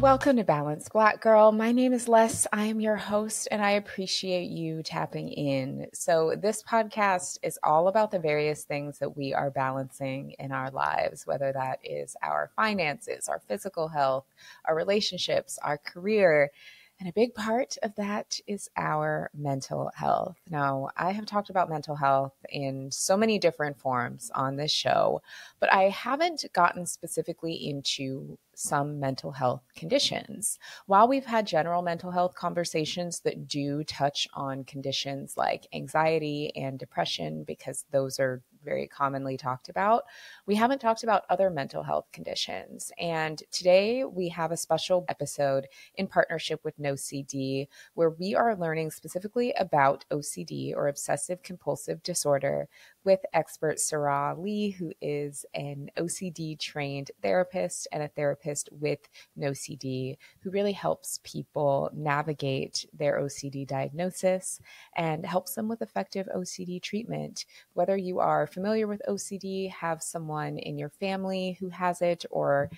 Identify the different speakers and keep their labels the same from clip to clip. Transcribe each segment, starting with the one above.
Speaker 1: Welcome to Balanced Black Girl. My name is Les. I am your host, and I appreciate you tapping in. So, this podcast is all about the various things that we are balancing in our lives, whether that is our finances, our physical health, our relationships, our career. And a big part of that is our mental health. Now, I have talked about mental health in so many different forms on this show, but I haven't gotten specifically into some mental health conditions. While we've had general mental health conversations that do touch on conditions like anxiety and depression, because those are very commonly talked about, we haven't talked about other mental health conditions. And today we have a special episode in partnership with OCD, where we are learning specifically about OCD, or obsessive compulsive disorder, with expert Saraa Lee, who is an OCD trained therapist and a therapist with OCD, who really helps people navigate their OCD diagnosis and helps them with effective OCD treatment. Whether you are familiar with OCD, have someone in your family who has it, or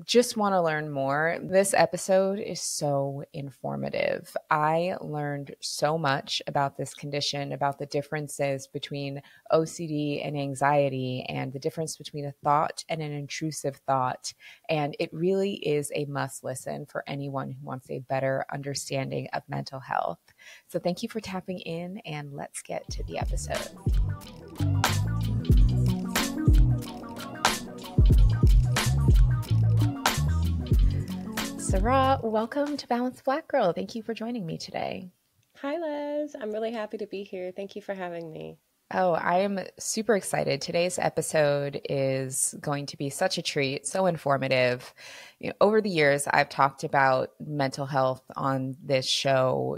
Speaker 1: just want to learn more, this episode is so informative. I learned so much about this condition, about the differences between OCD and anxiety, and the difference between a thought and an intrusive thought. And it really is a must listen for anyone who wants a better understanding of mental health. So thank you for tapping in, and let's get to the episode. Saraa, welcome to Balanced Black Girl. Thank you for joining me today.
Speaker 2: Hi, Les. I'm really happy to be here. Thank you for having me.
Speaker 1: Oh, I am super excited. Today's episode is going to be such a treat, so informative. Over the years, I've talked about mental health on this show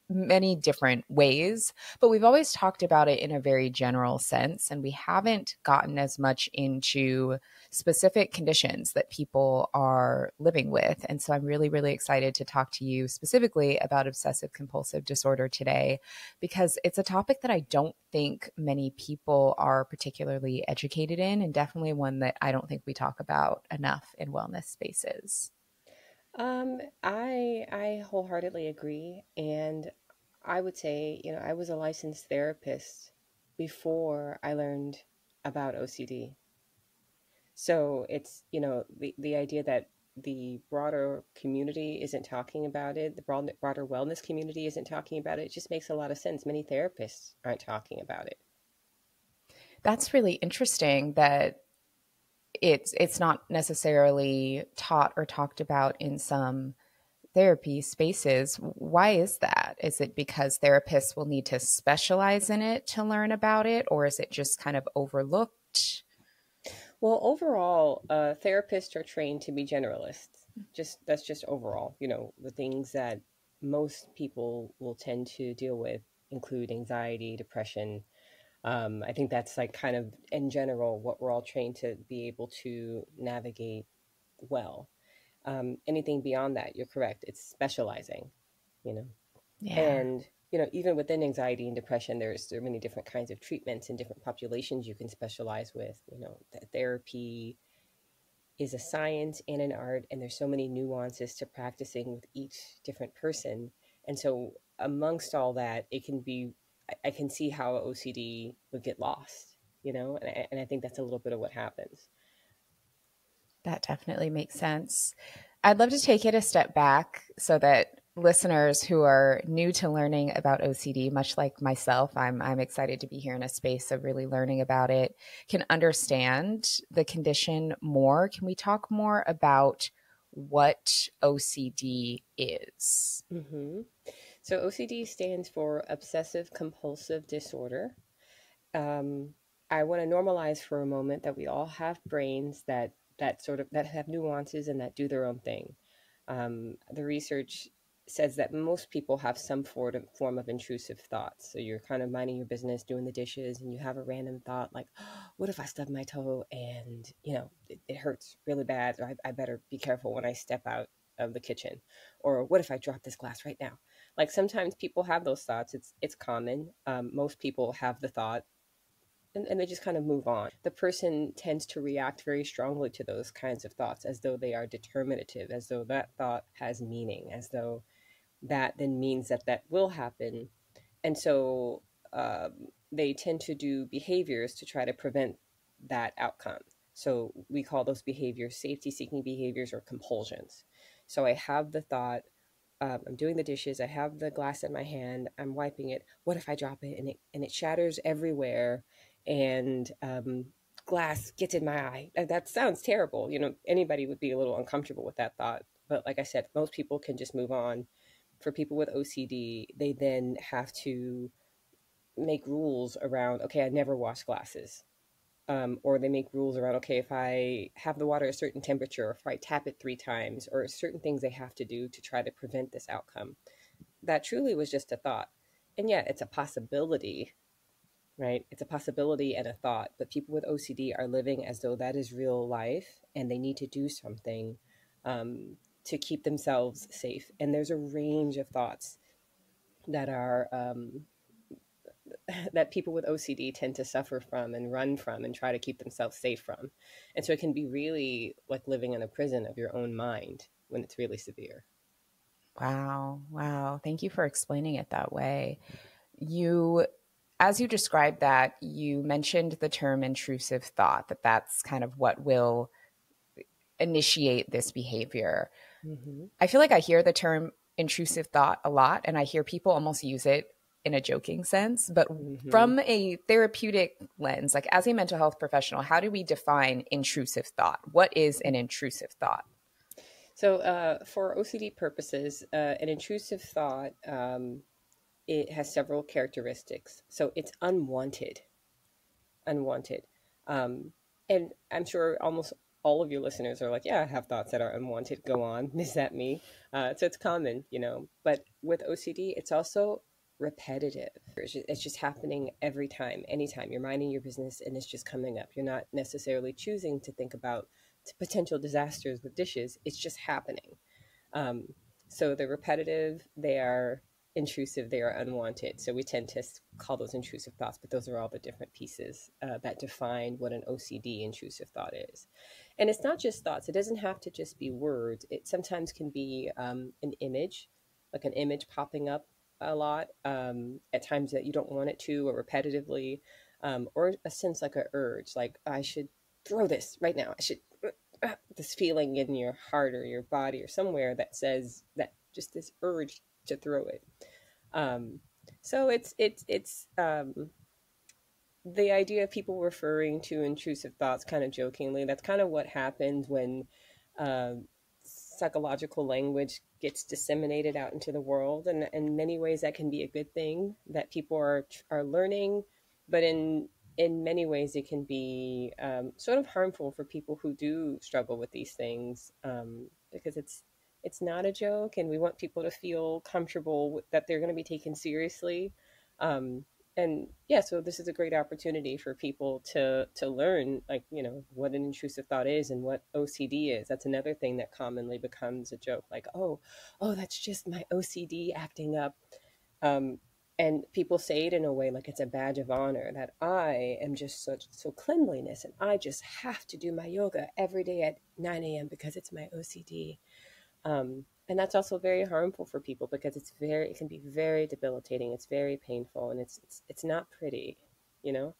Speaker 1: many different ways, but we've always talked about it in a very general sense, and we haven't gotten as much into specific conditions that people are living with. And so I'm really, really excited to talk to you specifically about obsessive compulsive disorder today, because it's a topic that I don't think many people are particularly educated in, and definitely one that I don't think we talk about enough in wellness spaces.
Speaker 2: I wholeheartedly agree, and I would say, I was a licensed therapist before I learned about OCD. So it's, the idea that the broader community isn't talking about it, the broader wellness community isn't talking about it, it just makes a lot of sense. Many therapists aren't talking about it.
Speaker 1: That's really interesting that it's not necessarily taught or talked about in some therapy spaces. Why is that? Is it because therapists will need to specialize in it to learn about it, or is it just kind of overlooked?
Speaker 2: Well, overall, therapists are trained to be generalists. That's just overall. The things that most people will tend to deal with include anxiety, depression. I think that's like kind of in general what we're all trained to be able to navigate well. Anything beyond that, you're correct. It's specializing, you know.
Speaker 1: Yeah.
Speaker 2: And even within anxiety and depression, there are many different kinds of treatments and different populations you can specialize with. Therapy is a science and an art, and there's so many nuances to practicing with each different person. And so amongst all that, it can be, I can see how OCD would get lost, and I think that's a little bit of what happens.
Speaker 1: That definitely makes sense. I'd love to take it a step back so that listeners who are new to learning about OCD, much like myself, I'm excited to be here in a space of really learning about it, can understand the condition more. Can we talk more about what OCD is?
Speaker 2: Mm-hmm. So OCD stands for obsessive compulsive disorder. Um, I want to normalize for a moment that we all have brains that have nuances and that do their own thing. The research says that most people have some form of intrusive thoughts. So you're kind of minding your business, doing the dishes, and you have a random thought like, oh, what if I stub my toe and, it hurts really bad, or I better be careful when I step out of the kitchen? Or what if I drop this glass right now? Like sometimes people have those thoughts. It's common. Most people have the thought, and they just kind of move on. The person tends to react very strongly to those kinds of thoughts as though they are determinative, as though that thought has meaning, as though that then means that that will happen. And so they tend to do behaviors to try to prevent that outcome. So we call those behaviors safety seeking behaviors or compulsions. So I have the thought, I'm doing the dishes, I have the glass in my hand, I'm wiping it. What if I drop it and it shatters everywhere and glass gets in my eye? That sounds terrible. You know, anybody would be a little uncomfortable with that thought. But like I said, most people can just move on. For people with OCD, they then have to make rules around, okay, I never wash glasses. Or they make rules around, okay, if I have the water at a certain temperature, or if I tap it 3 times, or certain things they have to do to try to prevent this outcome. That truly was just a thought. And yet it's a possibility, right? It's a possibility and a thought, but people with OCD are living as though that is real life and they need to do something to keep themselves safe. And there's a range of thoughts that are that people with OCD tend to suffer from and run from and try to keep themselves safe from. And so it can be really like living in a prison of your own mind when it's really severe.
Speaker 1: Wow. Wow. Thank you for explaining it that way. You, as you described that, you mentioned the term intrusive thought, that that's kind of what will initiate this behavior.
Speaker 2: Mm-hmm.
Speaker 1: I feel like I hear the term intrusive thought a lot, and I hear people almost use it in a joking sense. But
Speaker 2: Mm-hmm.
Speaker 1: from a therapeutic lens, like as a mental health professional, how do we define intrusive thought? What is an intrusive thought?
Speaker 2: So for OCD purposes, an intrusive thought, it has several characteristics. So it's unwanted, unwanted. Um, and I'm sure almost all of your listeners are like, yeah, I have thoughts that are unwanted. Go on. Is that me? So it's common, you know, but with OCD, it's also repetitive. It's just happening every time, anytime you're minding your business and it's just coming up. You're not necessarily choosing to think about potential disasters with dishes. It's just happening. Um, so they're repetitive, they are intrusive, they are unwanted. So we tend to call those intrusive thoughts, but those are all the different pieces that define what an OCD intrusive thought is. And it's not just thoughts, it doesn't have to just be words. It sometimes can be an image, like an image popping up a lot at times that you don't want it to, or repetitively, or a sense like a urge, like I should throw this right now. I should this feeling in your heart or your body or somewhere that says that just this urge to throw it. Um, so it's the idea of people referring to intrusive thoughts kind of jokingly. That's kind of what happens when psychological language gets disseminated out into the world, and in many ways that can be a good thing that people are learning, but in many ways it can be sort of harmful for people who do struggle with these things because it's not a joke, and we want people to feel comfortable that they're going to be taken seriously. Um, and yeah, so this is a great opportunity for people to learn, like, you know, what an intrusive thought is and what OCD is. That's another thing that commonly becomes a joke, like, oh, that's just my OCD acting up. um, and people say it in a way like it's a badge of honor, that I am just so cleanliness and I just have to do my yoga every day at 9 a.m. because it's my OCD. And that's also very harmful for people because it can be very debilitating. It's very painful, and it's not pretty, you know.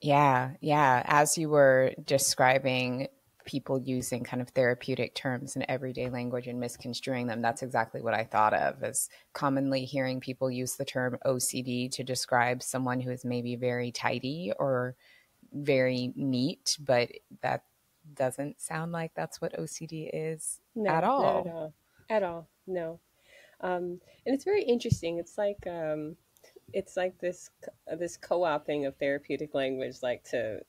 Speaker 1: Yeah, yeah. As you were describing people using kind of therapeutic terms in everyday language and misconstruing them, that's exactly what I thought of as commonly hearing people use the term OCD to describe someone who is maybe very tidy or very neat, but that doesn't sound like that's what OCD is at
Speaker 2: No, not at
Speaker 1: all.
Speaker 2: all, at all. No. And it's very interesting. It's like this co-opting of therapeutic language, like to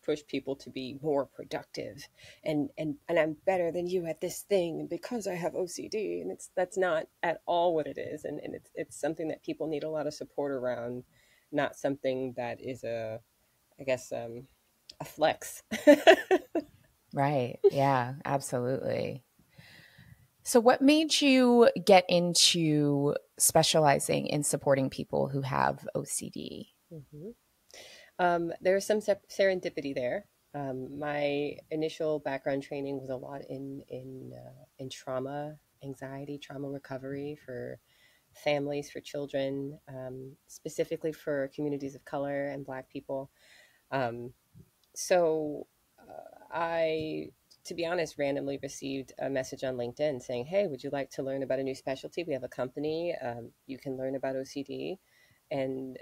Speaker 2: push people to be more productive, and I'm better than you at this thing because I have OCD, and that's not at all what it is, and it's something that people need a lot of support around, not something that is I guess a flex.
Speaker 1: Right. Yeah, absolutely. So, what made you get into specializing in supporting people who have OCD?
Speaker 2: Mhm. There's some serendipity there. My initial background training was a lot in trauma, anxiety, trauma recovery for families, for children, specifically for communities of color and Black people. Um, so I, to be honest, randomly received a message on LinkedIn saying, "Hey, would you like to learn about a new specialty? We have a company. You can learn about OCD and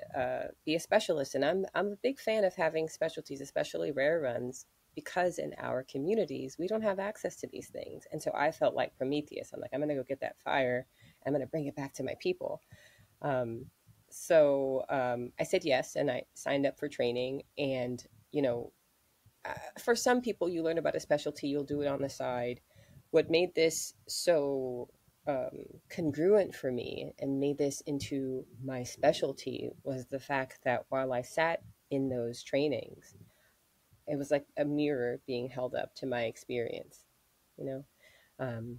Speaker 2: be a specialist." And I'm a big fan of having specialties, especially rare runs, because in our communities we don't have access to these things. And so I felt like Prometheus. I'm like, I'm going to go get that fire. I'm going to bring it back to my people. Um, so I said yes, and I signed up for training. And you know, for some people, you learn about a specialty, you'll do it on the side. What made this so congruent for me and made this into my specialty was the fact that while I sat in those trainings, it was like a mirror being held up to my experience, you know? Um,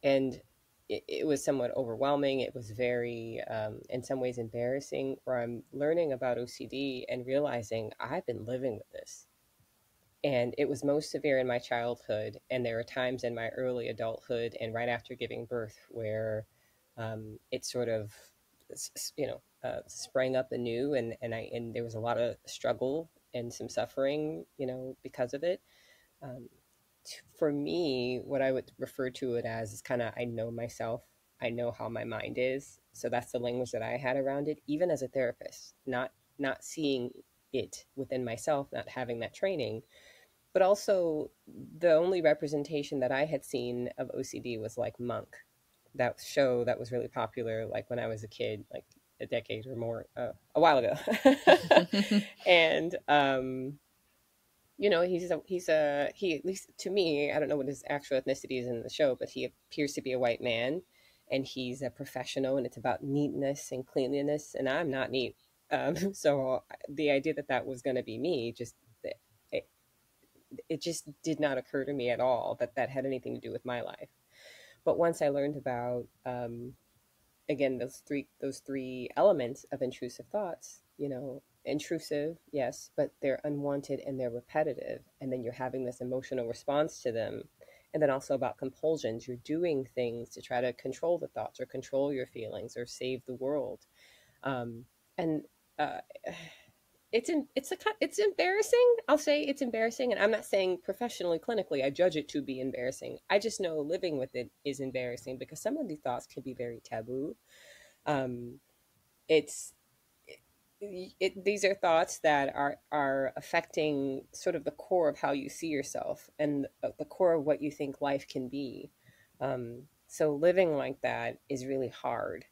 Speaker 2: and it was somewhat overwhelming. It was very, in some ways, embarrassing, where I'm learning about OCD and realizing I've been living with this, and it was most severe in my childhood, and there were times in my early adulthood and right after giving birth where it sort of sprang up anew, and there was a lot of struggle and some suffering, because of it. um, for me, what I would refer to it as is kind of, I know myself, I know how my mind is, so that's the language that I had around it, even as a therapist, not seeing it within myself, not having that training. But also, the only representation that I had seen of OCD was like Monk, that show that was really popular, like when I was a kid, like a decade or more, a while ago. And he, at least to me, I don't know what his actual ethnicity is in the show, but he appears to be a white man, and he's a professional, and it's about neatness and cleanliness, and I'm not neat. So the idea that that was going to be me, just it, it just did not occur to me at all that that had anything to do with my life. But once I learned about, again, those three elements of intrusive thoughts, intrusive, yes, but they're unwanted and they're repetitive, and then you're having this emotional response to them. And then also about compulsions, you're doing things to try to control the thoughts or control your feelings or save the world. And uh, it's embarrassing. I'll say it's embarrassing, and I'm not saying professionally, clinically, I judge it to be embarrassing. I just know living with it is embarrassing because some of these thoughts can be very taboo. Um, it's these are thoughts that are affecting sort of the core of how you see yourself and the core of what you think life can be. So living like that is really hard.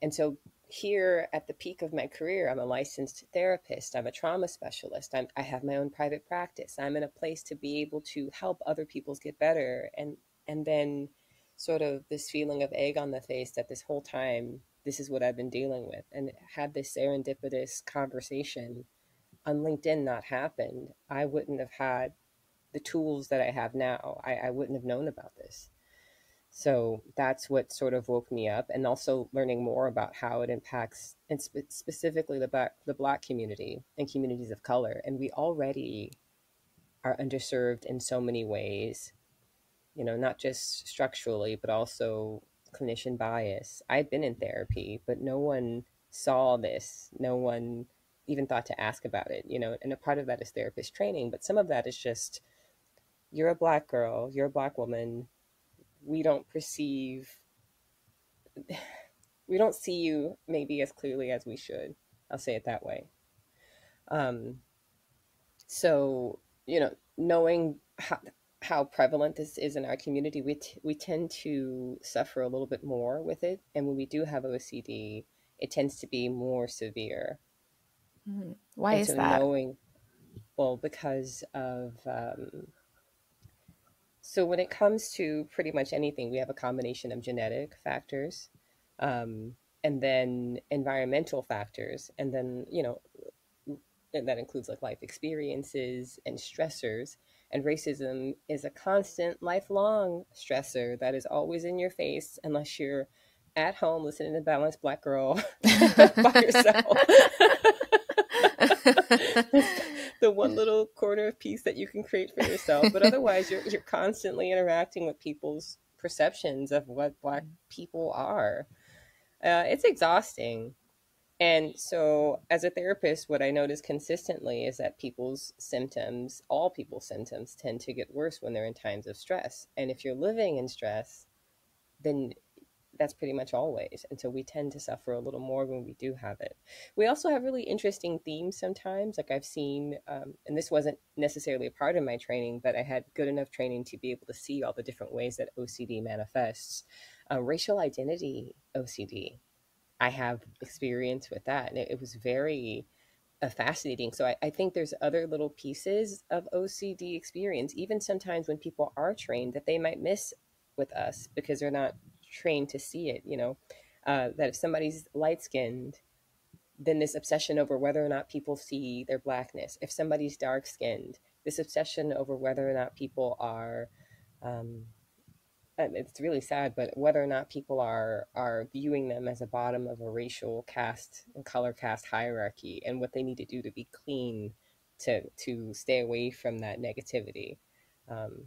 Speaker 2: And so here at the peak of my career, I'm a licensed therapist. I'm a trauma specialist. I have my own private practice. I'm in a place to be able to help other people get better. And then sort of this feeling of egg on the face that this whole time, this is what I've been dealing with. And had this serendipitous conversation on LinkedIn not happened, I wouldn't have had the tools that I have now. I wouldn't have known about this. So that's what sort of woke me up, and also learning more about how it impacts, and specifically the Black community and communities of color. And we already are underserved in so many ways, not just structurally, but also clinician bias. I've been in therapy, but no one saw this. No one even thought to ask about it, and a part of that is therapist training, but some of that is just, you're a Black girl, you're a Black woman, we don't perceive we don't see you maybe as clearly as we should. I'll say it that way. Um, so, knowing how prevalent this is in our community, we tend to suffer a little bit more with it. And when we do have OCD, it tends to be more severe.
Speaker 1: Why
Speaker 2: and
Speaker 1: is
Speaker 2: so
Speaker 1: that?
Speaker 2: knowing, well, because of, so when it comes to pretty much anything, we have a combination of genetic factors, um, and then environmental factors, and then, and that includes like life experiences and stressors. And racism is a constant, lifelong stressor that is always in your face unless you're at home listening to Balanced Black Girl by yourself. That's the one little corner of peace that you can create for yourself. But otherwise, you're constantly interacting with people's perceptions of what Black people are. It's exhausting. And so, as a therapist, what I notice consistently is that people's symptoms, all people's symptoms, tend to get worse when they're in times of stress. And if you're living in stress, then that's pretty much always. And so we tend to suffer a little more when we do have it. We also have really interesting themes sometimes. Like I've seen, and this wasn't necessarily a part of my training, but I had good enough training to be able to see all the different ways that OCD manifests. Racial identity OCD. I have experience with that. And it was very fascinating. So I think there's other little pieces of OCD experience, even sometimes when people are trained, that they might miss with us because they're not trained to see it. That if somebody's light skinned, then this obsession over whether or not people see their blackness. If somebody's dark skinned, this obsession over whether or not people are um, it's really sad, but whether or not people are viewing them as a bottom of a racial caste and color caste hierarchy, and what they need to do to be clean to stay away from that negativity. Um,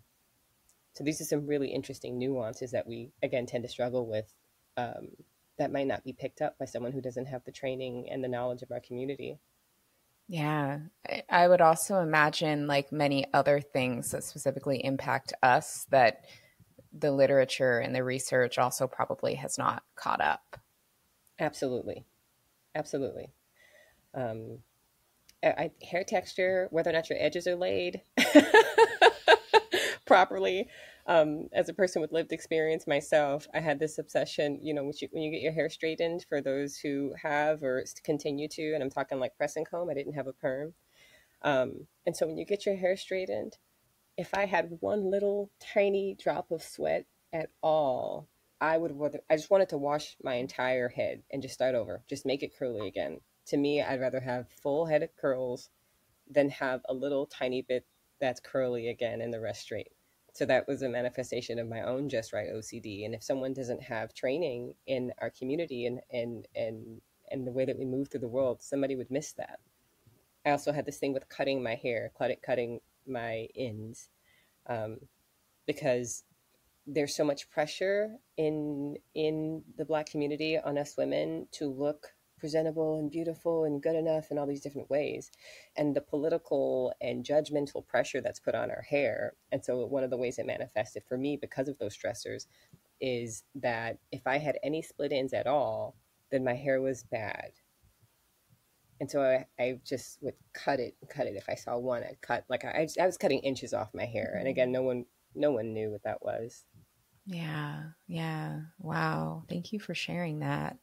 Speaker 2: so these are some really interesting nuances that we again tend to struggle with. Um, that might not be picked up by someone who doesn't have the training and the knowledge of our community.
Speaker 1: Yeah. I would also imagine, like many other things that specifically impact us, that the literature and the research also probably has not caught up.
Speaker 2: Absolutely, absolutely. Um, hair texture, whether or not your edges are laid properly. As a person with lived experience myself, I had this obsession, when you get your hair straightened, for those who have or continue to, and I'm talking like press and comb, I didn't have a perm. And so when you get your hair straightened, if I had one little tiny drop of sweat at all, I just wanted to wash my entire head and just start over, just make it curly again. To me, I'd rather have full head of curls than have a little tiny bit that's curly again and the rest straight. So that was a manifestation of my own just right OCD. And if someone doesn't have training in our community and the way that we move through the world, somebody would miss that. I also had this thing with cutting my hair, cutting my ends, um, because there's so much pressure in the Black community on us women to look presentable and beautiful and good enough in all these different ways, and the political and judgmental pressure that's put on our hair. And so one of the ways it manifested for me because of those stressors is that if I had any split ends at all, then my hair was bad. And so I just would cut it. If I saw one, I'd cut. Like I was cutting inches off my hair. And again, no one knew what that was.
Speaker 1: Yeah. Yeah. Wow. Thank you for sharing that.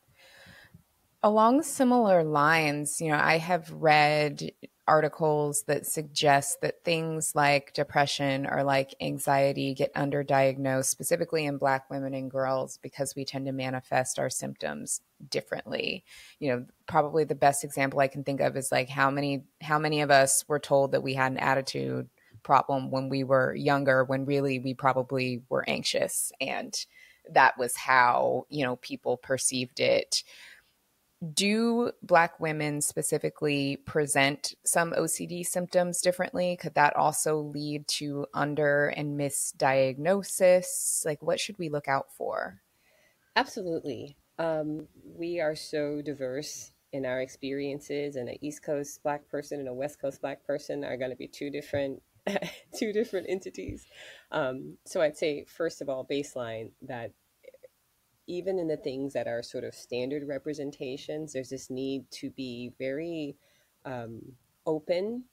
Speaker 1: Along similar lines, I have read articles that suggest that things like depression or like anxiety get underdiagnosed, specifically in Black women and girls, because we tend to manifest our symptoms differently. Probably the best example I can think of is like how many of us were told that we had an attitude problem when we were younger, when really we probably were anxious, and that was how, people perceived it. Do Black women specifically present some OCD symptoms differently? Could that also lead to under and misdiagnosis? Like, what should we look out for?
Speaker 2: Absolutely. We are so diverse in our experiences, and an East Coast Black person and a West Coast Black person are going to be two different two different entities. So I'd say first of all, baseline, that even in the things that are sort of standard representations, there's this need to be very um, open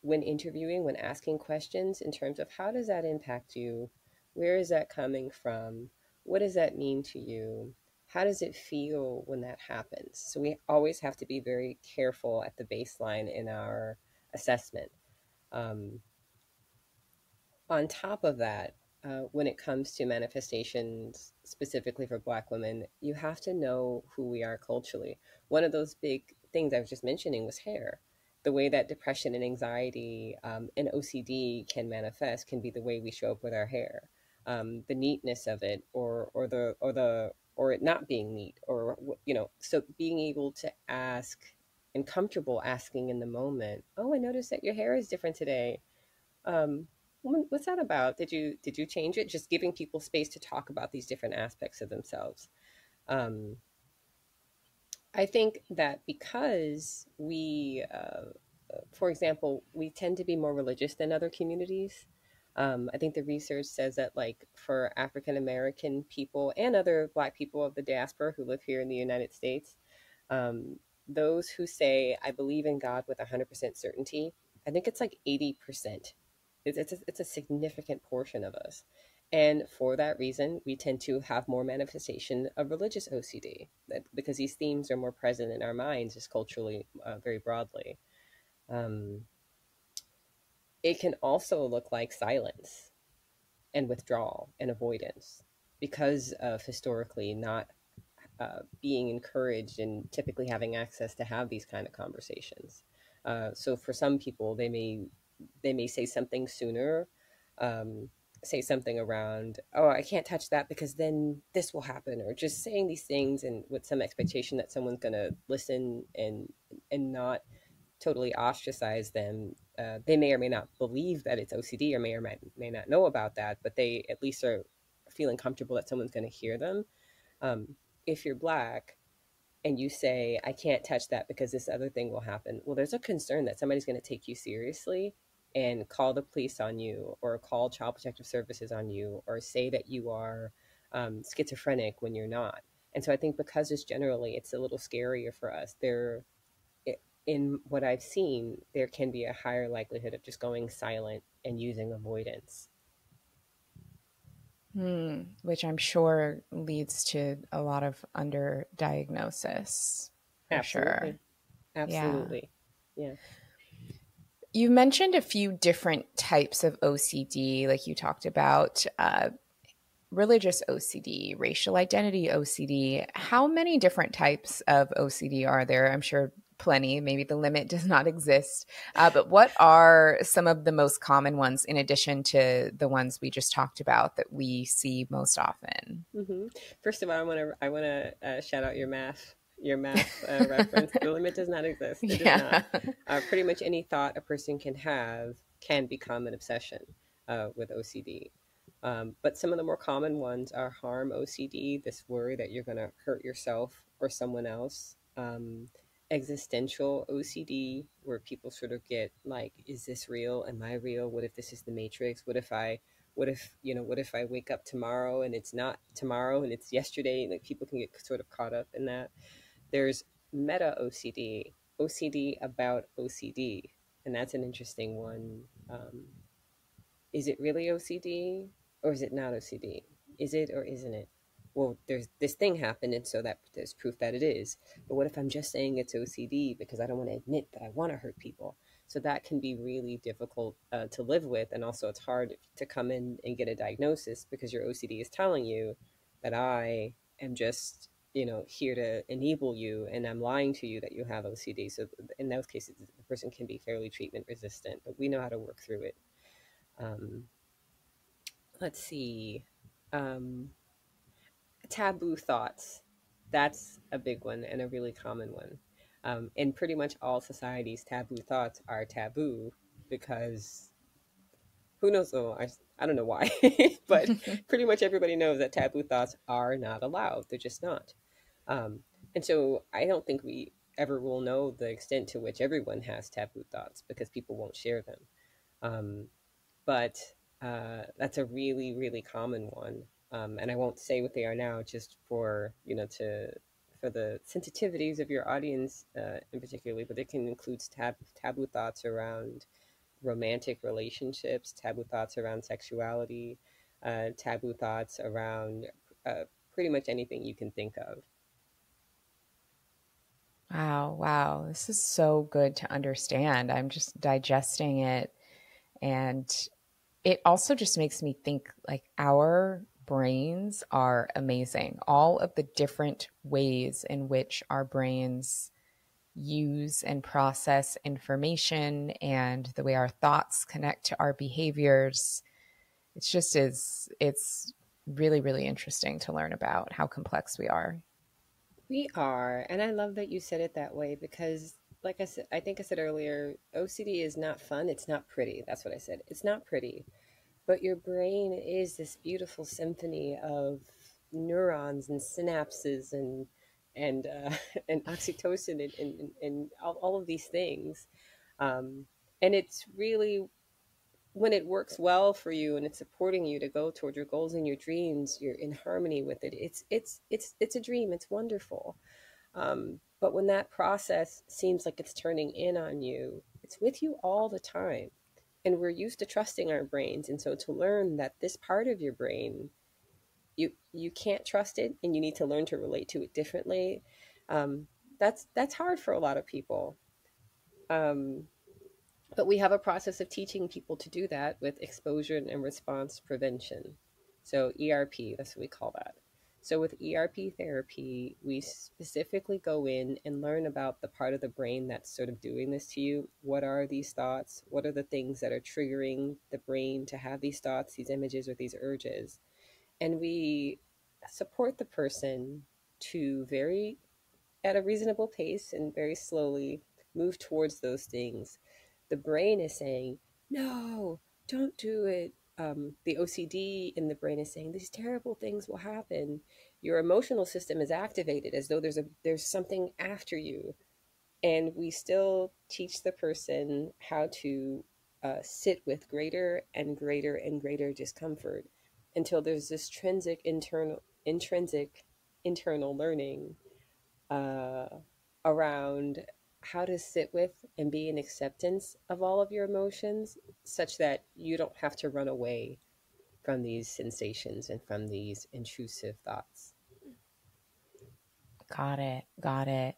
Speaker 2: when interviewing, when asking questions in terms of how does that impact you? Where is that coming from? What does that mean to you? How does it feel when that happens? So we always have to be very careful at the baseline in our assessment. Um, on top of that, when it comes to manifestations specifically for Black women, you have to know who we are culturally. One of those big things I was just mentioning was hair. The way that depression and anxiety and OCD can manifest can be the way we show up with our hair, the neatness of it, or it not being neat, or So being able to ask and comfortable asking in the moment, oh, I noticed that your hair is different today. um, what's that about? Did you change it? Just giving people space to talk about these different aspects of themselves. um, I think that because for example, we tend to be more religious than other communities. I think the research says that, like, for African American people and other Black people of the diaspora who live here in the United States, um, those who say, I believe in God with 100% certainty, I think it's like 80%. It's a significant portion of us. And for that reason, we tend to have more manifestation of religious OCD, because these themes are more present in our minds, just culturally, very broadly. Um, it can also look like silence and withdrawal and avoidance because of historically not being encouraged and typically having access to have these kind of conversations. So for some people, they may say something sooner, um, say something around, "Oh, I can't touch that because then this will happen," or just saying these things and with some expectation that someone's going to listen and not totally ostracize them. They may or may not believe that it's OCD, or may not know about that, but they at least are feeling comfortable that someone's going to hear them. um, if you're Black and you say, I can't touch that because this other thing will happen, well, there's a concern that somebody's going to take you seriously and call the police on you, or call Child Protective Services on you, or say that you are schizophrenic when you're not. And so I think because it's a little scarier for us. In what I've seen, there can be a higher likelihood of just going silent and using avoidance.
Speaker 1: Which I'm sure leads to a lot of underdiagnosis for sure.
Speaker 2: Absolutely.
Speaker 1: Yeah.
Speaker 2: Absolutely. Yeah.
Speaker 1: You mentioned a few different types of OCD, like you talked about religious OCD, racial identity OCD. How many different types of OCD are there? I'm sure plenty. Maybe the limit does not exist. But what are some of the most common ones in addition to the ones we just talked about that we see most often?
Speaker 2: hmm First of all, I want to shout out your math reference. The limit does not exist. It does not.
Speaker 1: Yeah.
Speaker 2: Pretty much any thought a person can have can become an obsession with OCD. But some of the more common ones are harm OCD, this worry that you're going to hurt yourself or someone else. Existential OCD, where people sort of get like, is this real? Am I real? What if this is the Matrix? What if I wake up tomorrow and it's not tomorrow and it's yesterday? Like, people can get sort of caught up in that. There's meta OCD, OCD about OCD, and that's an interesting one. Is it really OCD or is it not OCD? Is it or isn't it? Well, there's this thing happened, and so that there's proof that it is. But what if I'm just saying it's OCD because I don't want to admit that I want to hurt people? So that can be really difficult to live with, and also it's hard to come in and get a diagnosis because your OCD is telling you that I am just here to enable you, and I'm lying to you that you have OCD. So in those cases, the person can be fairly treatment resistant, but we know how to work through it. um, let's see. Um, taboo thoughts. That's a big one and a really common one. In pretty much all societies, taboo thoughts are taboo because who knows? Oh, I don't know why, but pretty much everybody knows that taboo thoughts are not allowed. They're just not. Um, and so I don't think we ever will know the extent to which everyone has taboo thoughts because people won't share them. Um, but that's a really, really common one. And I won't say what they are now, just for for the sensitivities of your audience, in particular. But it can include taboo thoughts around romantic relationships, taboo thoughts around sexuality, taboo thoughts around pretty much anything you can think of.
Speaker 1: Wow, wow. This is so good to understand. I'm just digesting it. And it also just makes me think like our brains are amazing. All of the different ways in which our brains use and process information and the way our thoughts connect to our behaviors. It's really, really interesting to learn about how complex we are.
Speaker 2: We are, and I love that you said it that way because like I said, I think I said earlier, OCD is not fun. It's not pretty. That's what I said. It's not pretty, but your brain is this beautiful symphony of neurons and synapses and and oxytocin and all of these things. Um, and it's really when it works well for you and it's supporting you to go toward your goals and your dreams, you're in harmony with it. It's a dream. It's wonderful. But when that process seems like it's turning in on you, it's with you all the time. And we're used to trusting our brains. And so to learn that this part of your brain, you can't trust it and you need to learn to relate to it differently. Um, that's hard for a lot of people. Um, but we have a process of teaching people to do that with exposure and response prevention. So, ERP, that's what we call that. So, with ERP therapy, we specifically go in and learn about the part of the brain that's sort of doing this to you. What are these thoughts? What are the things that are triggering the brain to have these thoughts, these images, or these urges? And we support the person to very at a reasonable pace and very slowly move towards those things. The brain is saying, no, don't do it. The OCD in the brain is saying these terrible things will happen. Your emotional system is activated as though there's something after you. And we still teach the person how to sit with greater and greater and greater discomfort until there's this intrinsic internal learning uh, around how to sit with and be in acceptance of all of your emotions such that you don't have to run away from these sensations and from these intrusive thoughts.
Speaker 1: Got it. Got it.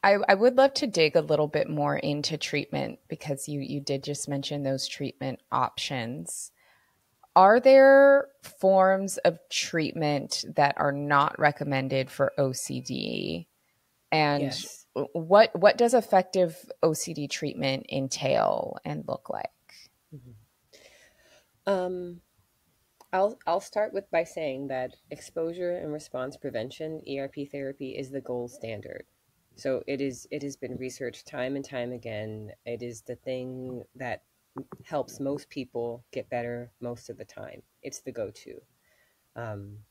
Speaker 1: I would love to dig a little bit more into treatment because you did just mention those treatment options. Are there forms of treatment that are not recommended for OCD? And
Speaker 2: Yes.
Speaker 1: what does effective OCD treatment entail and look like?
Speaker 2: Mhm. Um, I'll start with by saying that exposure and response prevention (ERP therapy) is the gold standard. So it has been researched time and time again. It is the thing that helps most people get better most of the time. It's the go-to. Um,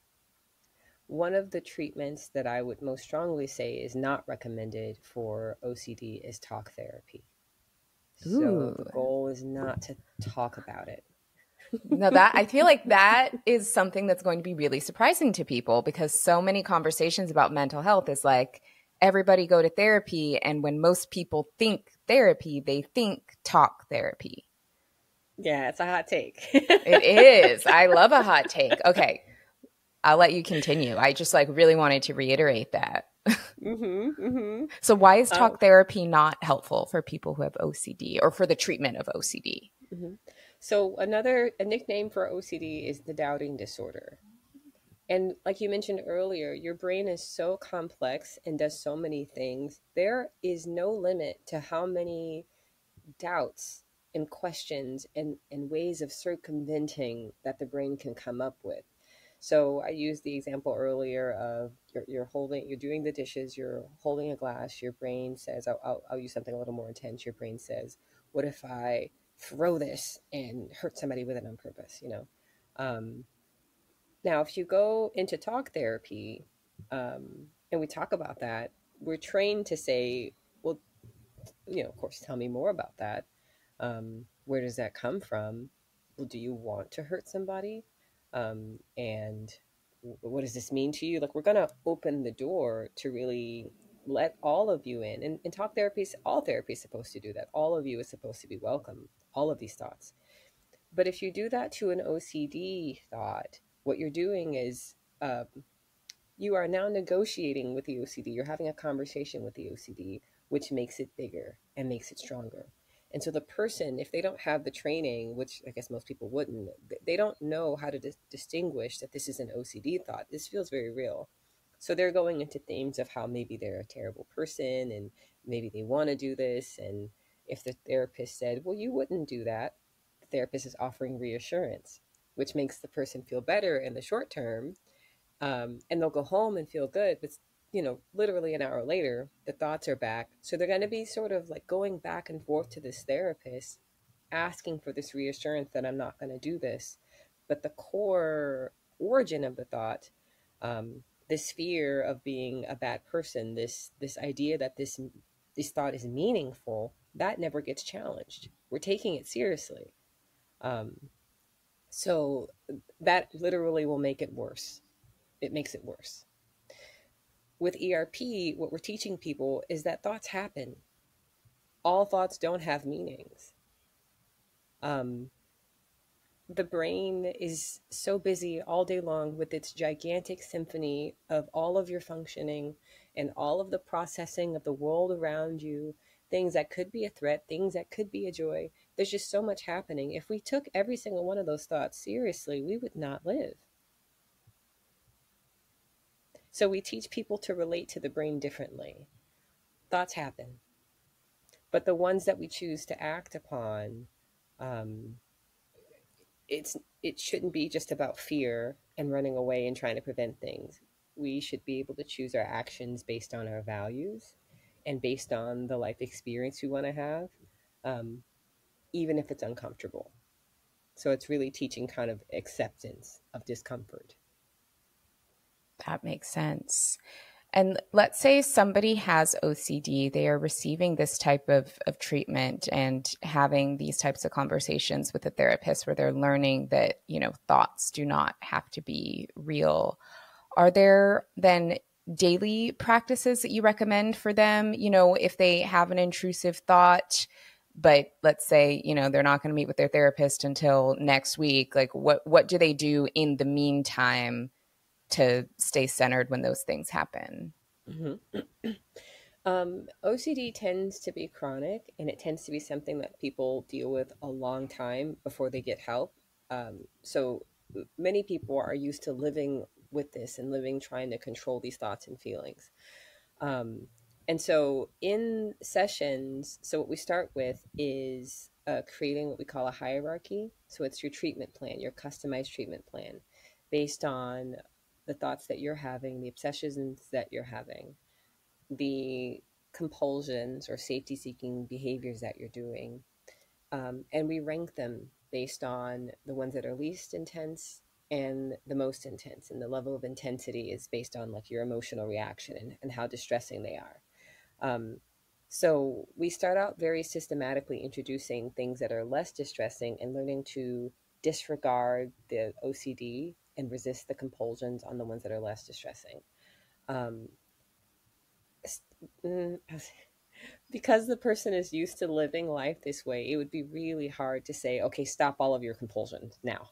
Speaker 2: One of the treatments that I would most strongly say is not recommended for OCD is talk therapy. So
Speaker 1: Ooh.
Speaker 2: the goal is not to talk about it.
Speaker 1: No, that I feel like that is something that's going to be really surprising to people because so many conversations about mental health is like everybody go to therapy. And when most people think therapy, they think talk therapy.
Speaker 2: Yeah, it's a hot take.
Speaker 1: It is. I love a hot take. Okay. I'll let you continue. I just like really wanted to reiterate that.
Speaker 2: Mm-hmm, mm-hmm.
Speaker 1: So why is
Speaker 2: Um,
Speaker 1: talk therapy not helpful for people who have OCD or for the treatment of OCD?
Speaker 2: mhm. So a nickname for OCD is the doubting disorder. And like you mentioned earlier, your brain is so complex and does so many things. There is no limit to how many doubts and questions and ways of circumventing that the brain can come up with. So I used the example earlier of you're doing the dishes, you're holding a glass, your brain says, I'll use something a little more intense. Your brain says, what if I throw this and hurt somebody with it on purpose, you know? Um, Now, if you go into talk therapy and we talk about that, we're trained to say, well, you know, of course, tell me more about that. Where does that come from? Well, do you want to hurt somebody? And what does this mean to you? Like, we're going to open the door to really let all of you in. And talk therapy, all therapy is supposed to do that. All of you is supposed to be welcome, all of these thoughts. But if you do that to an OCD thought, what you're doing is um, you are now negotiating with the OCD. You're having a conversation with the OCD, which makes it bigger and makes it stronger. And so the person, if they don't have the training, which I guess most people wouldn't, they don't know how to distinguish that this is an OCD thought. This feels very real. So they're going into themes of how maybe they're a terrible person and maybe they want to do this. And if the therapist said, well, you wouldn't do that, the therapist is offering reassurance, which makes the person feel better in the short term, and they'll go home and feel good. literally an hour later, the thoughts are back. So they're going to be sort of like going back and forth to this therapist, asking for this reassurance that I'm not going to do this. But the core origin of the thought, this fear of being a bad person, this idea that this thought is meaningful, that never gets challenged. We're taking it seriously. Um, so that literally will make it worse. It makes it worse. With ERP, what we're teaching people is that thoughts happen. All thoughts don't have meanings. Um, the brain is so busy all day long with its gigantic symphony of all of your functioning and all of the processing of the world around you, things that could be a threat, things that could be a joy. There's just so much happening. If we took every single one of those thoughts seriously, we would not live. So we teach people to relate to the brain differently. Thoughts happen, but the ones that we choose to act upon, um, it shouldn't be just about fear and running away and trying to prevent things. We should be able to choose our actions based on our values and based on the life experience we want to have, um, even if it's uncomfortable. So it's really teaching kind of acceptance of discomfort.
Speaker 1: That makes sense. And let's say somebody has OCD, they are receiving this type of treatment and having these types of conversations with a therapist where they're learning that, thoughts do not have to be real. Are there then daily practices that you recommend for them? If they have an intrusive thought, but let's say, they're not going to meet with their therapist until next week, like what do they do in the meantime to stay centered when those things happen?
Speaker 2: Mm-hmm. OCD tends to be chronic, and it tends to be something that people deal with a long time before they get help. So many people are used to living with this and living trying to control these thoughts and feelings. Um, and so in sessions, so what we start with is creating what we call a hierarchy. So it's your treatment plan, your customized treatment plan based on the thoughts that you're having, the obsessions that you're having, the compulsions or safety seeking behaviors that you're doing. And we rank them based on the ones that are least intense and the most intense. And the level of intensity is based on like your emotional reaction and how distressing they are. Um, so we start out very systematically introducing things that are less distressing and learning to disregard the OCD and resist the compulsions on the ones that are less distressing. Um, mm, because the person is used to living life this way, it would be really hard to say, okay, stop all of your compulsions now.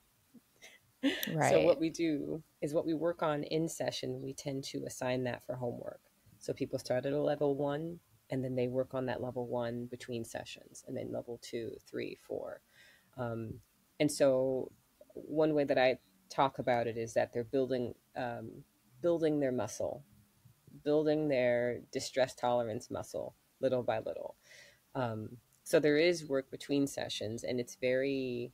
Speaker 2: So
Speaker 1: Right.
Speaker 2: what we do is what we work on in session, we tend to assign that for homework. So people start at a level 1 and then they work on that level 1 between sessions and then level 2, 3, 4. Um, and so one way that I talk about it is that they're building their muscle, building their distress tolerance muscle little by little. So there is work between sessions, and it's very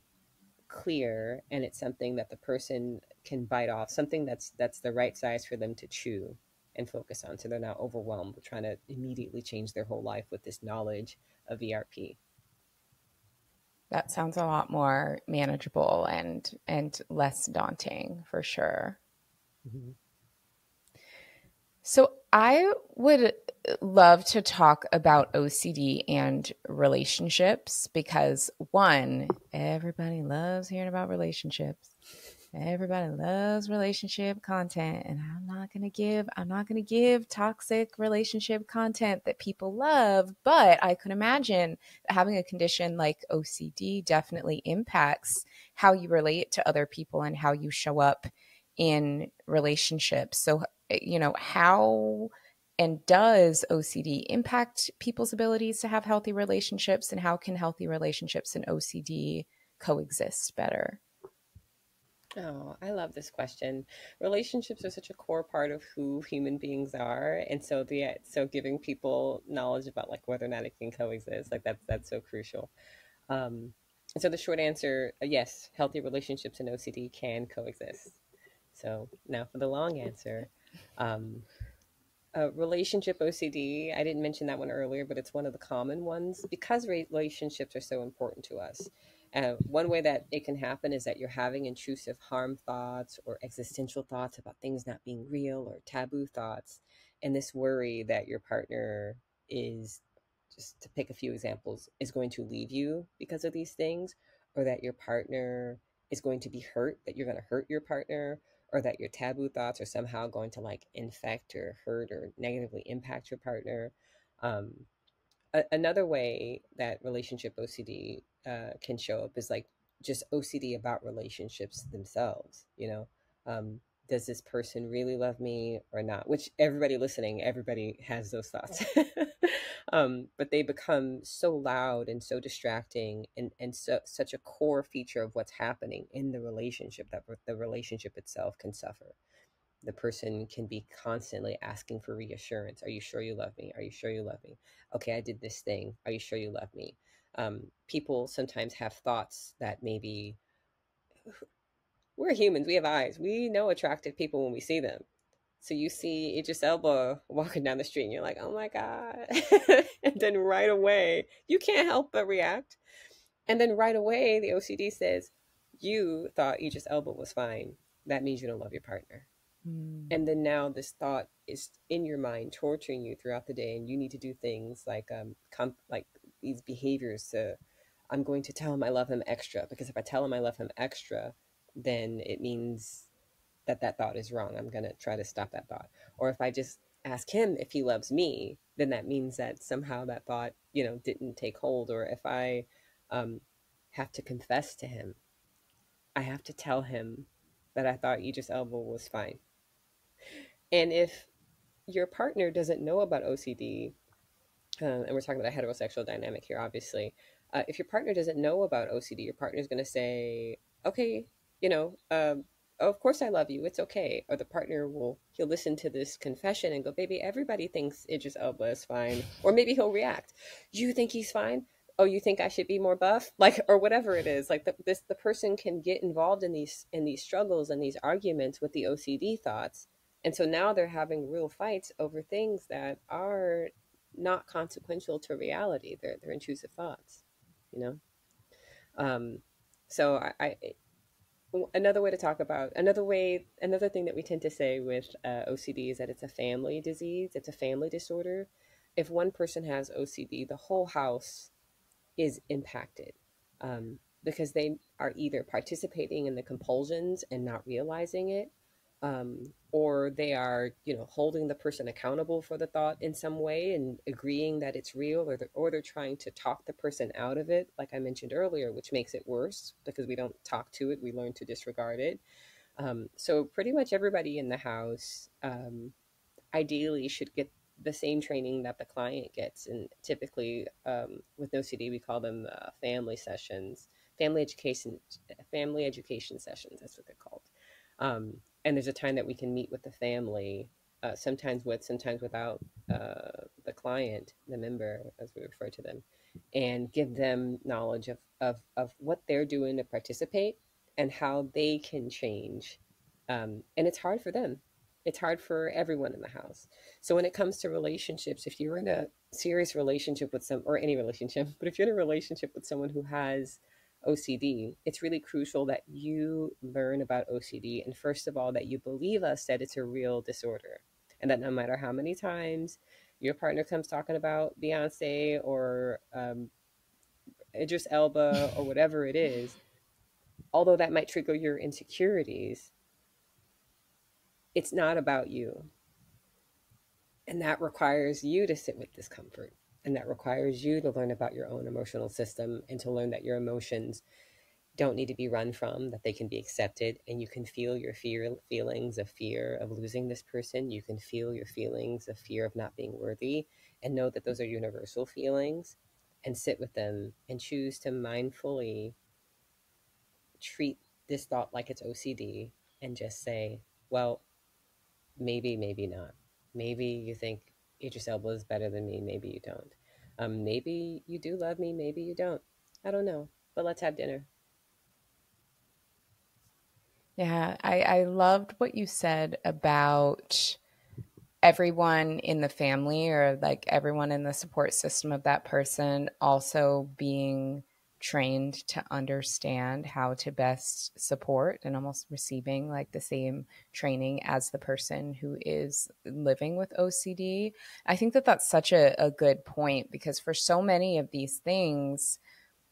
Speaker 2: clear, and it's something that the person can bite off, something that's the right size for them to chew and focus on, so they're not overwhelmed with trying to immediately change their whole life with this knowledge of ERP.
Speaker 1: That sounds a lot more manageable and less daunting for sure.
Speaker 2: Mm-hmm.
Speaker 1: So I would love to talk about OCD and relationships because one, everybody loves hearing about relationships. Everybody loves relationship content, and I'm not going to give toxic relationship content that people love, but I could imagine that having a condition like OCD definitely impacts how you relate to other people and how you show up in relationships. So, how and does OCD impact people's abilities to have healthy relationships, and how can healthy relationships and OCD coexist better?
Speaker 2: Oh, I love this question. Relationships are such a core part of who human beings are, and so giving people knowledge about like whether or not it can coexist, like that's so crucial. Um, and so the short answer, yes, healthy relationships and OCD can coexist. So now for the long answer, um, Relationship OCD, I didn't mention that one earlier, but it's one of the common ones because relationships are so important to us. One way that it can happen is that you're having intrusive harm thoughts or existential thoughts about things not being real or taboo thoughts. And this worry that your partner is, just to pick a few examples, is going to leave you because of these things, or that your partner is going to be hurt, that you're going to hurt your partner, or that your taboo thoughts are somehow going to like infect or hurt or negatively impact your partner. Um, Another way that relationship OCD can show up is like just OCD about relationships themselves. Does this person really love me or not? Which everybody listening, everybody has those thoughts. But they become so loud and so distracting, and such a core feature of what's happening in the relationship that the relationship itself can suffer. The person can be constantly asking for reassurance. Are you sure you love me? Are you sure you love me? Okay, I did this thing. Are you sure you love me? People sometimes have thoughts that maybe, we're humans, we have eyes. We know attractive people when we see them. So you see Idris Elba walking down the street and you're like, oh my God. And then right away, you can't help but react. And then right away, the OCD says, you thought Idris Elba was fine. That means you don't love your partner.
Speaker 1: Mm.
Speaker 2: And then now this thought is in your mind torturing you throughout the day, and you need to do things like like these behaviors to, I'm going to tell him I love him extra, because if I tell him I love him extra, then it means that that thought is wrong. I'm going to try to stop that thought. Or if I just ask him if he loves me, then that means that somehow that thought, didn't take hold. Or if I um, have to confess to him, I have to tell him that I thought Idris Elba was fine. And if your partner doesn't know about OCD, and we're talking about a heterosexual dynamic here, obviously, if your partner doesn't know about OCD, your partner is going to say, okay, you know, um, oh, of course I love you. It's okay. Or the partner he'll listen to this confession and go, baby, everybody thinks Idris Elba is fine. Or maybe he'll react, you think he's fine? Oh, you think I should be more buff? Like, or whatever it is. Like the person can get involved in these struggles and these arguments with the OCD thoughts. And so now they're having real fights over things that are not consequential to reality. They're intrusive thoughts, you know. Um, so another way to talk about another thing that we tend to say with OCD is that it's a family disease. It's a family disorder. If one person has OCD, the whole house is impacted, because they are either participating in the compulsions and not realizing it, or they are, holding the person accountable for the thought in some way and agreeing that it's real, or they're trying to talk the person out of it, like I mentioned earlier, which makes it worse because we don't talk to it, we learn to disregard it. So pretty much everybody in the house, ideally should get the same training that the client gets. And typically, with OCD, we call them family sessions, family education, family education sessions. That's what they're called. And there's a time that we can meet with the family, sometimes with, sometimes without the client, the member, as we refer to them, and give them knowledge of what they're doing to participate and how they can change. And it's hard for them. It's hard for everyone in the house. So when it comes to relationships, if you're in a serious relationship with or any relationship, but if you're in a relationship with someone who has OCD, it's really crucial that you learn about OCD. And first of all, that you believe us that it's a real disorder. And that no matter how many times your partner comes talking about Beyonce or Idris Elba or whatever it is, although that might trigger your insecurities, it's not about you. And that requires you to sit with discomfort. And that requires you to learn about your own emotional system and to learn that your emotions don't need to be run from, that they can be accepted. And you can feel your feelings of fear of losing this person. You can feel your feelings of fear of not being worthy, and know that those are universal feelings, and sit with them and choose to mindfully treat this thought like it's OCD and just say, well, maybe not. Maybe you think Idris Elba is better than me. Maybe you don't. Maybe you do love me. Maybe you don't. I don't know. But let's have dinner.
Speaker 1: Yeah, I loved what you said about everyone in the family or like everyone in the support system of that person also being trained to understand how to best support and almost receiving like the same training as the person who is living with OCD. I think that that's such a good point, because for so many of these things,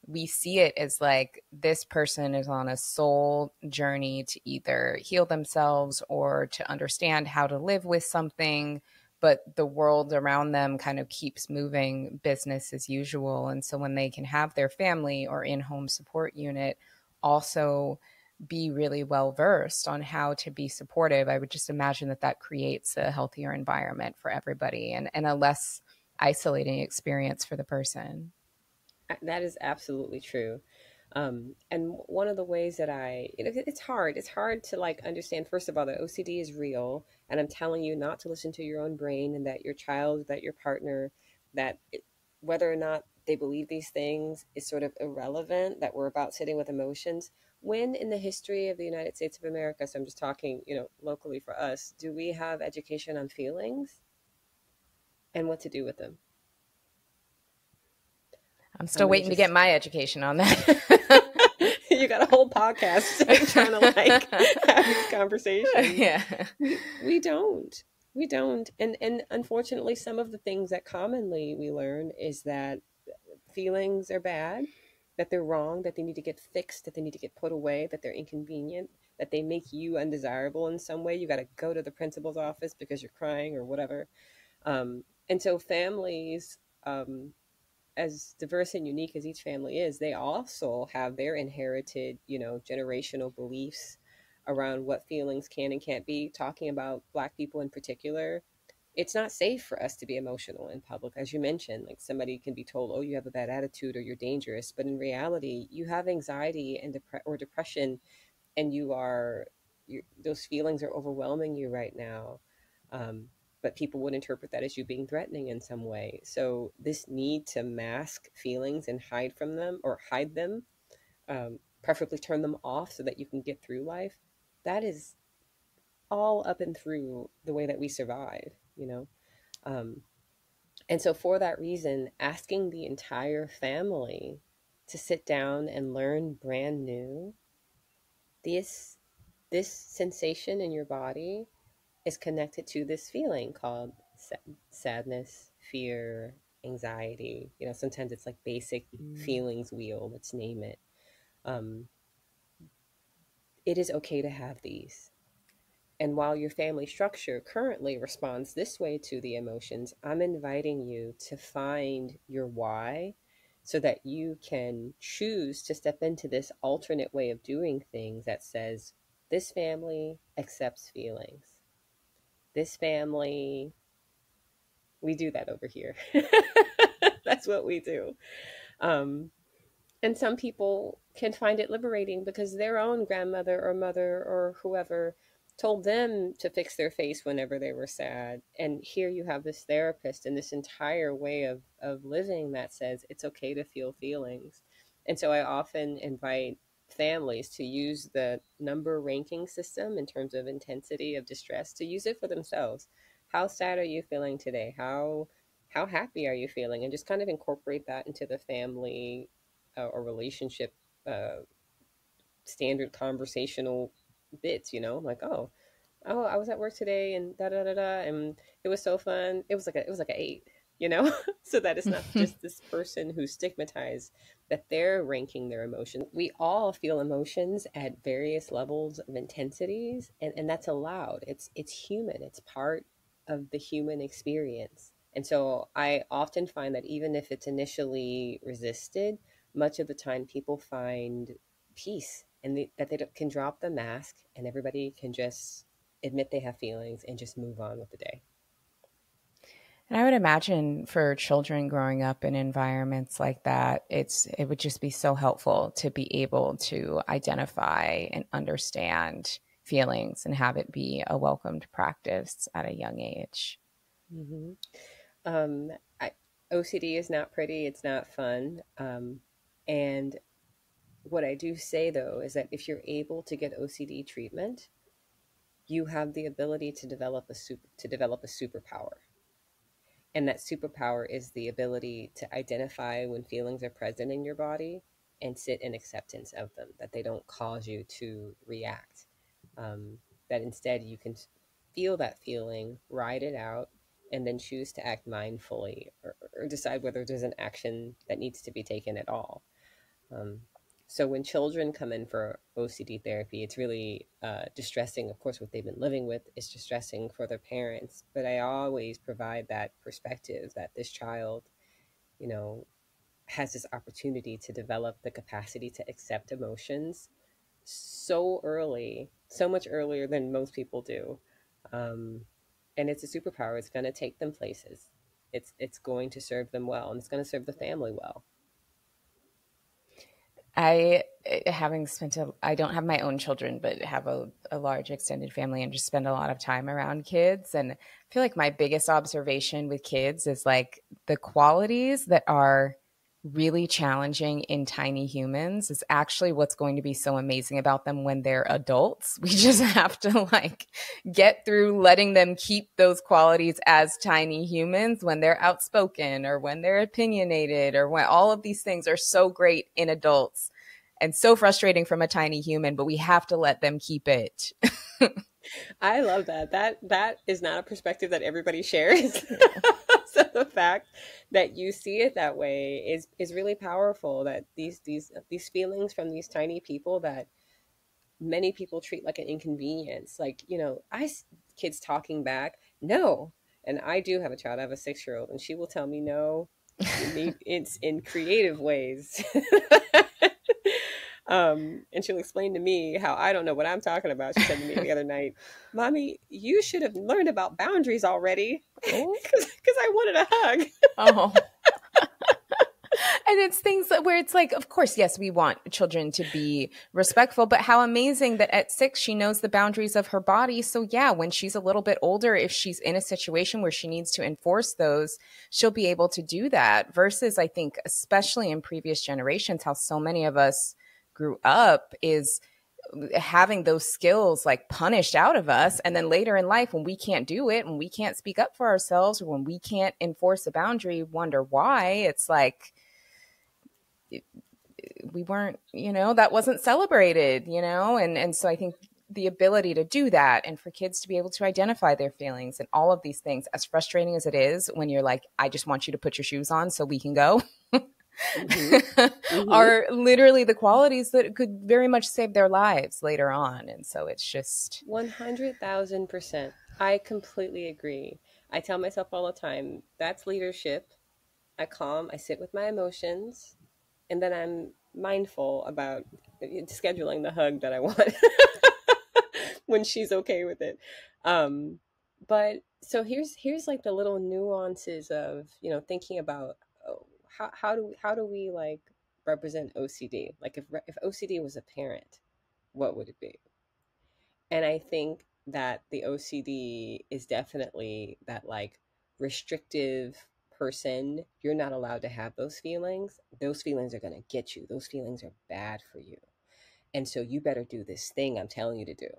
Speaker 1: we see it as like this person is on a soul journey to either heal themselves or to understand how to live with something, but the world around them kind of keeps moving business as usual. And so when they can have their family or in-home support unit also be really well versed on how to be supportive, I would just imagine that that creates a healthier environment for everybody, and a less isolating experience for the person.
Speaker 2: That is absolutely true. And one of the ways that it's hard. It's hard to like understand, first of all, that OCD is real. And I'm telling you not to listen to your own brain, and that your child, that your partner, whether or not they believe these things is sort of irrelevant, that we're about sitting with emotions. When in the history of the United States of America, so I'm just talking, locally for us, do we have education on feelings and what to do with them?
Speaker 1: I'm
Speaker 2: I'm
Speaker 1: still
Speaker 2: going to
Speaker 1: waiting to get
Speaker 2: just
Speaker 1: my education on that.
Speaker 2: you got a whole podcast trying to like have these conversations.
Speaker 1: Yeah.
Speaker 2: We don't. We don't. And unfortunately, some of the things that commonly we learn is that feelings are bad, that they're wrong, that they need to get fixed, that they need to get put away, that they're inconvenient, that they make you undesirable in some way. You got to go to the principal's office because you're crying or whatever. And so families, as diverse and unique as each family is, they also have their inherited, generational beliefs around what feelings can and can't be. Talking about Black people in particular, it's not safe for us to be emotional in public. As you mentioned, like somebody can be told, oh, you have a bad attitude or you're dangerous. But in reality, you have anxiety and or depression, and those feelings are overwhelming you right now. Um, but people would interpret that as you being threatening in some way. So this need to mask feelings and hide them, preferably turn them off so that you can get through life, that is all up and through the way that we survive. Um, and so for that reason, asking the entire family to sit down and learn brand new, this this sensation in your body is connected to this feeling called sadness, fear, anxiety. Sometimes it's like basic feelings wheel, let's name it. Um, it is okay to have these. And while your family structure currently responds this way to the emotions, I'm inviting you to find your why so that you can choose to step into this alternate way of doing things that says, this family accepts feelings. This family, we do that over here. That's what we do. Um, and some people can find it liberating because their own grandmother or mother or whoever told them to fix their face whenever they were sad. And here you have this therapist and this entire way of living that says it's okay to feel feelings. And so I often invite families to use the number ranking system in terms of intensity of distress, to use it for themselves. How sad are you feeling today? How happy are you feeling? And just kind of incorporate that into the family or relationship uh, standard conversational bits, like, oh, I was at work today and da da da da, and it was so fun. It was like a 8. So that it's not just this person who's stigmatized, that they're ranking their emotions. We all feel emotions at various levels of intensities, and that's allowed. It's human. It's part of the human experience. And so I often find that even if it's initially resisted, much of the time people find peace, and that they can drop the mask and everybody can just admit they have feelings and just move on with the day.
Speaker 1: And I would imagine for children growing up in environments like that, it would just be so helpful to be able to identify and understand feelings and have it be a welcomed practice at a young age.
Speaker 2: Mm-hmm. Um, I, OCD is not pretty. It's not fun. And what I do say though is that if you're able to get OCD treatment, you have the ability to develop a superpower. And that superpower is the ability to identify when feelings are present in your body and sit in acceptance of them, that they don't cause you to react. That instead you can feel that feeling, ride it out, and then choose to act mindfully, or decide whether there's an action that needs to be taken at all. Um, so when children come in for OCD therapy, it's really distressing. Of course, what they've been living with is distressing for their parents. But I always provide that perspective that this child, you know, has this opportunity to develop the capacity to accept emotions so early, so much earlier than most people do. Um, and it's a superpower. It's going to take them places. It's going to serve them well, and it's going to serve the family well.
Speaker 1: I, having spent I don't have my own children, but have a large extended family and just spend a lot of time around kids. And I feel like my biggest observation with kids is like the qualities that are really challenging in tiny humans is actually what's going to be so amazing about them when they're adults. We just have to like get through letting them keep those qualities as tiny humans when they're outspoken or when they're opinionated or when all of these things are so great in adults and so frustrating from a tiny human, but we have to let them keep it.
Speaker 2: I love that. That is not a perspective that everybody shares.
Speaker 1: Yeah.
Speaker 2: So the fact that you see it that way is really powerful. That these feelings from these tiny people that many people treat like an inconvenience, like, kids talking back, no. And I do have a child. I have a 6-year-old, and she will tell me no. It's in creative ways. And she'll explain to me how I don't know what I'm talking about. She said to me the other night, "Mommy, you should have learned about boundaries already,"
Speaker 1: Oh.
Speaker 2: because I wanted a hug.
Speaker 1: Oh. And it's things where it's like, of course, yes, we want children to be respectful, but how amazing that at 6, she knows the boundaries of her body. So yeah, when she's a little bit older, if she's in a situation where she needs to enforce those, she'll be able to do that versus, I think, especially in previous generations, how so many of us grew up is having those skills like punished out of us. And then later in life, when we can't do it, when we can't speak up for ourselves, or when we can't enforce a boundary, wonder why. It's like, we weren't, that wasn't celebrated, and so I think the ability to do that and for kids to be able to identify their feelings and all of these things, as frustrating as it is when you're like, I just want you to put your shoes on so we can go,
Speaker 2: Mm-hmm. Mm-hmm.
Speaker 1: are literally the qualities that could very much save their lives later on. And so it's just
Speaker 2: 100,000%. I completely agree. I tell myself all the time, that's leadership. I sit with my emotions, and then I'm mindful about scheduling the hug that I want when she's okay with it. Um, but so here's like the little nuances of, thinking about, oh, how do we like represent OCD? Like if OCD was a parent, what would it be? And I think that the OCD is definitely that like restrictive person. You're not allowed to have those feelings. Those feelings are going to get you. Those feelings are bad for you. And so you better do this thing I'm telling you to do.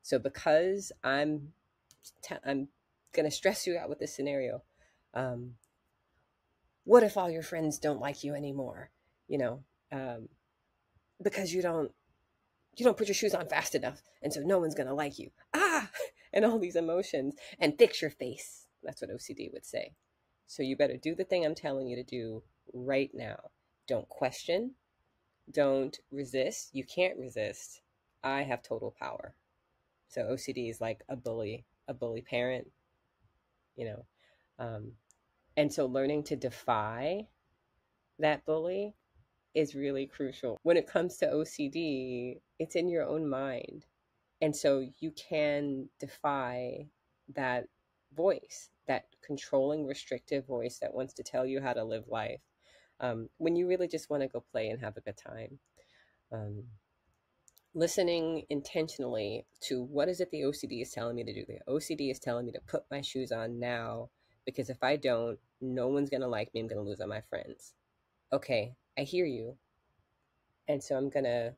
Speaker 2: So because I'm going to stress you out with this scenario. Um, what if all your friends don't like you anymore? You know, um, because you don't put your shoes on fast enough, and so no one's gonna like you. And all these emotions, and fix your face. That's what OCD would say. So you better do the thing I'm telling you to do right now. Don't question. Don't resist. You can't resist. I have total power. So OCD is like a bully parent, you know. Um, and so learning to defy that bully is really crucial. When it comes to OCD, it's in your own mind. And so you can defy that voice, that controlling, restrictive voice that wants to tell you how to live life, when you really just want to go play and have a good time. Um, Listening intentionally to what is it the OCD is telling me to do. The OCD is telling me to put my shoes on now, because if I don't, no one's going to like me. I'm going to lose all my friends. Okay, I hear you. And so I'm going to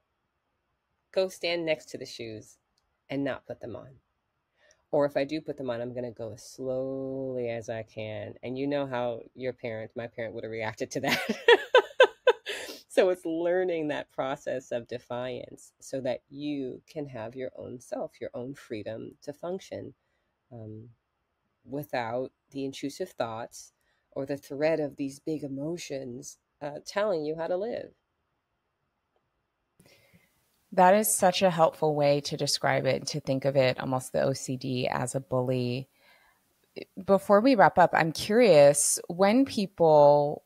Speaker 2: go stand next to the shoes and not put them on. Or if I do put them on, I'm going to go as slowly as I can. And you know how my parent would have reacted to that. So it's learning that process of defiance so that you can have your own self, your own freedom to function, um, without the intrusive thoughts or the threat of these big emotions telling you how to live.
Speaker 1: That is such a helpful way to describe it, to think of it almost the OCD as a bully. Before we wrap up, I'm curious when people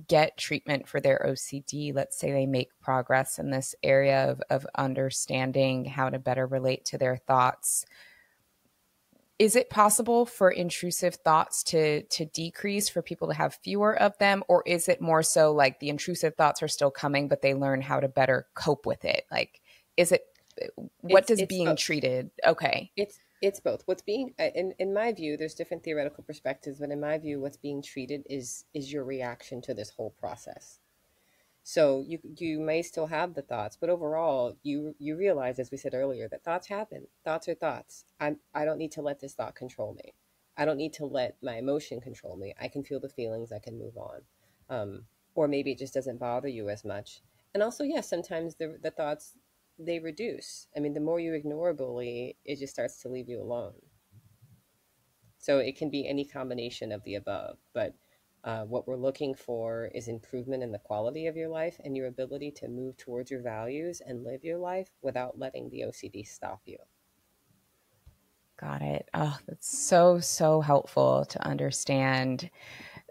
Speaker 1: get treatment for their OCD, let's say they make progress in this area of understanding how to better relate to their thoughts. Is it possible for intrusive thoughts to decrease, for people to have fewer of them? Or is it more so like the intrusive thoughts are still coming, but they learn how to better cope with it? Like, is it, what does
Speaker 2: It's
Speaker 1: being
Speaker 2: both.
Speaker 1: treated? Okay.
Speaker 2: It's both. What's being in my view, there's different theoretical perspectives, but in my view, what's being treated is your reaction to this whole process. So you may still have the thoughts, but overall, you realize, as we said earlier, that thoughts happen. Thoughts are thoughts. I don't need to let this thought control me. I don't need to let my emotion control me. I can feel the feelings. I can move on, or maybe it just doesn't bother you as much. And also, yes, sometimes the thoughts, they reduce. I mean, the more you ignore a bully, it just starts to leave you alone. So it can be any combination of the above. But what we're looking for is improvement in the quality of your life and your ability to move towards your values and live your life without letting the OCD stop you.
Speaker 1: Got it. Oh, that's so, so helpful to understand.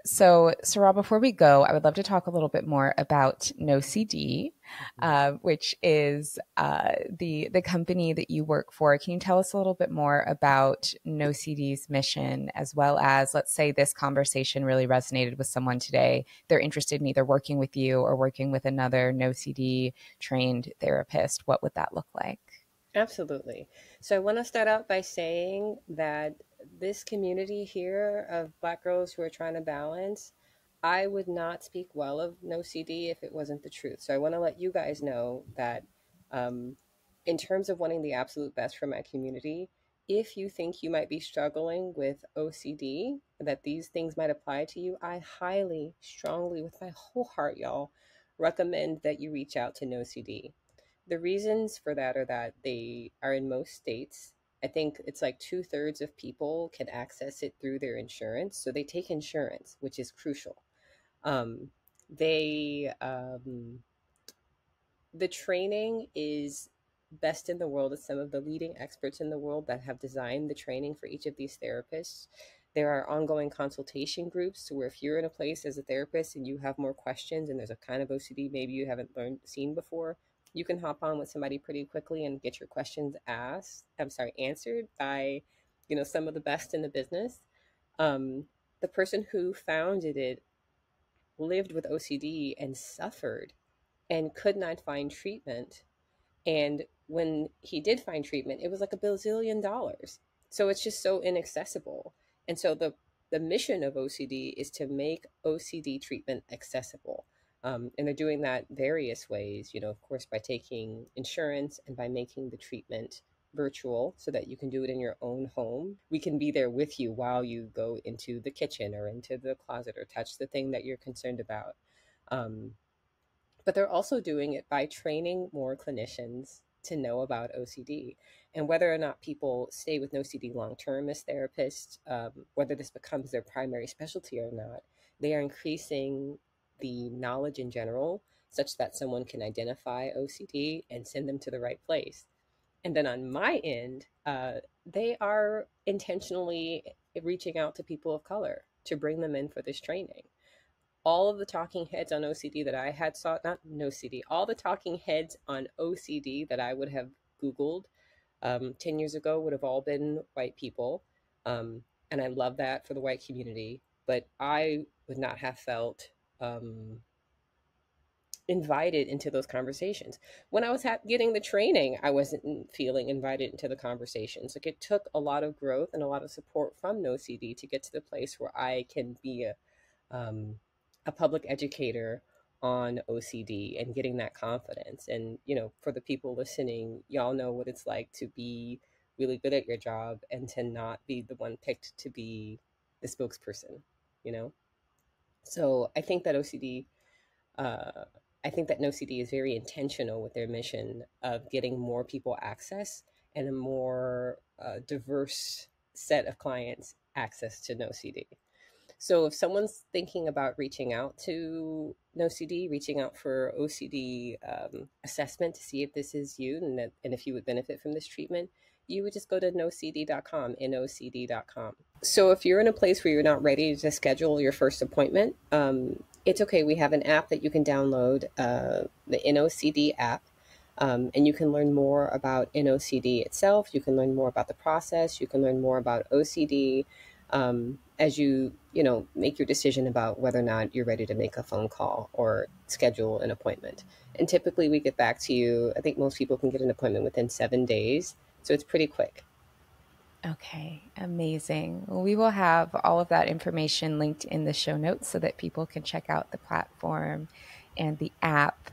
Speaker 1: So, Saraa, before we go, I would love to talk a little bit more about NoCD,
Speaker 2: Mhm.
Speaker 1: which is the company that you work for. Can you tell us a little bit more about NoCD's mission, as well as, let's say, this conversation really resonated with someone today? They're interested in either working with you or working with another NoCD trained therapist. What would that look like?
Speaker 2: Absolutely. So I want to start out by saying that this community here of Black girls who are trying to balance, I would not speak well of no CD if it wasn't the truth. So I want to let you guys know that, um, in terms of wanting the absolute best for my community, if you think you might be struggling with OCD, that these things might apply to you, I highly, strongly, with my whole heart, y'all, recommend that you reach out to No CD. The reasons for that are that they are in most states. I think it's like two-thirds of people can access it through their insurance. So they take insurance, which is crucial. Um, they The training is best in the world. It's some of the leading experts in the world that have designed the training for each of these therapists. There are ongoing consultation groups, so where if you're in a place as a therapist and you have more questions and there's a kind of OCD maybe you haven't seen before, you can hop on with somebody pretty quickly and get your questions answered by, some of the best in the business. Um, the person who founded it lived with OCD and suffered and could not find treatment. And when he did find treatment, it was like $1 billion. So it's just so inaccessible. And so the mission of OCD is to make OCD treatment accessible. And they're doing that various ways, of course, by taking insurance and by making the treatment virtual so that you can do it in your own home. We can be there with you while you go into the kitchen or into the closet or touch the thing that you're concerned about. Um, but they're also doing it by training more clinicians to know about OCD and whether or not people stay with OCD long term as therapists, whether this becomes their primary specialty or not. They are increasing the knowledge in general such that someone can identify OCD and send them to the right place. And then on my end, they are intentionally reaching out to people of color to bring them in for this training. All of the talking heads on OCD that I had saw, not no CD, all the talking heads on OCD that I would have Googled 10 years ago would have all been white people. Um, and I love that for the white community, but I would not have felt invited into those conversations. When I was getting the training, I wasn't feeling invited into the conversations. Like it took a lot of growth and a lot of support from No CD to get to the place where I can be um, a public educator on OCD and getting that confidence. And, for the people listening, y'all know what it's like to be really good at your job and to not be the one picked to be the spokesperson, you know? So I think that OCD, uh, I think that NoCD is very intentional with their mission of getting more people access and a more diverse set of clients access to NoCD. So if someone's thinking about reaching out to NoCD, reaching out for OCD assessment to see if this is you and if you would benefit from this treatment, you would just go to nocd.com, nocd.com. So if you're in a place where you're not ready to schedule your first appointment, it's okay. We have an app that you can download, the NOCD app. And you can learn more about NOCD itself. You can learn more about the process. You can learn more about OCD as you make your decision about whether or not you're ready to make a phone call or schedule an appointment. And typically we get back to you. I think most people can get an appointment within 7 days. So it's pretty quick.
Speaker 1: Okay, amazing. Well, we will have all of that information linked in the show notes so that people can check out the platform and the app.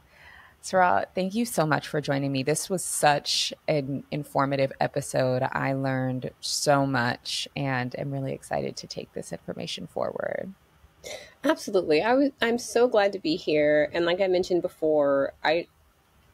Speaker 1: Saraa, thank you so much for joining me. This was such an informative episode. I learned so much and am really excited to take this information forward.
Speaker 2: Absolutely. I'm so glad to be here. And like I mentioned before,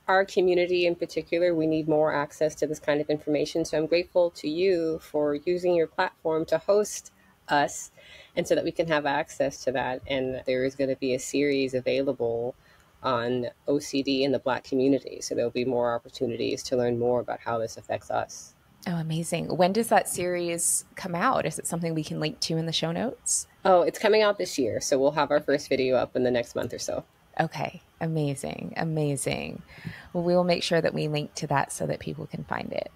Speaker 2: our community in particular, we need more access to this kind of information. So I'm grateful to you for using your platform to host us and so that we can have access to that. And there is going to be a series available on OCD in the Black community. So there'll be more opportunities to learn more about how this affects us.
Speaker 1: Oh, amazing. When does that series come out? Is it something we can link to in the show notes?
Speaker 2: Oh, it's coming out this year. So we'll have our first video up in the next month or so.
Speaker 1: Okay, amazing, amazing. Well, we will make sure that we link to that so that people can find it.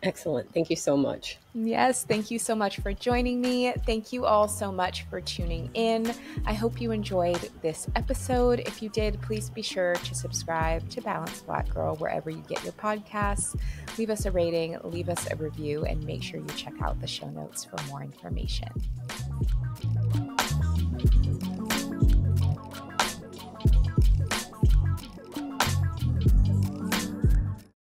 Speaker 2: Excellent. Thank you so much.
Speaker 1: Yes, thank you so much for joining me. Thank you all so much for tuning in. I hope you enjoyed this episode. If you did, please be sure to subscribe to Balanced Black Girl wherever you get your podcasts. Leave us a rating, leave us a review, and make sure you check out the show notes for more information.